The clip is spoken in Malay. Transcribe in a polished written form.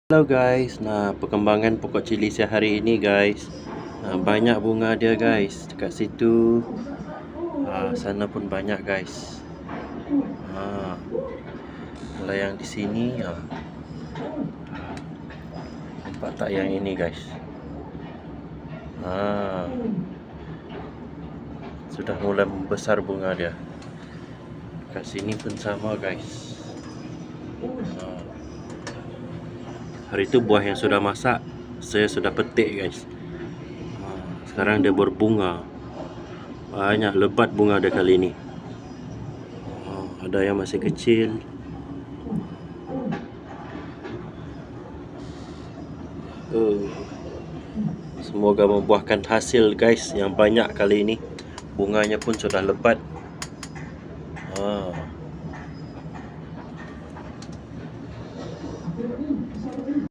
Hello guys, nah perkembangan pokok cili saya hari ini guys. Banyak bunga dia guys. Dekat situ, sana pun banyak guys. Kalau yang di sini, nampak tak yang ini guys? Sudah mulai membesar bunga dia. Dekat sini pun sama guys. Hari itu buah yang sudah masak saya sudah petik guys. Sekarang dia berbunga. Banyak lebat bunga dia kali ini. Ada yang masih kecil. Semoga membuahkan hasil guys yang banyak kali ini. Bunganya pun sudah lebat.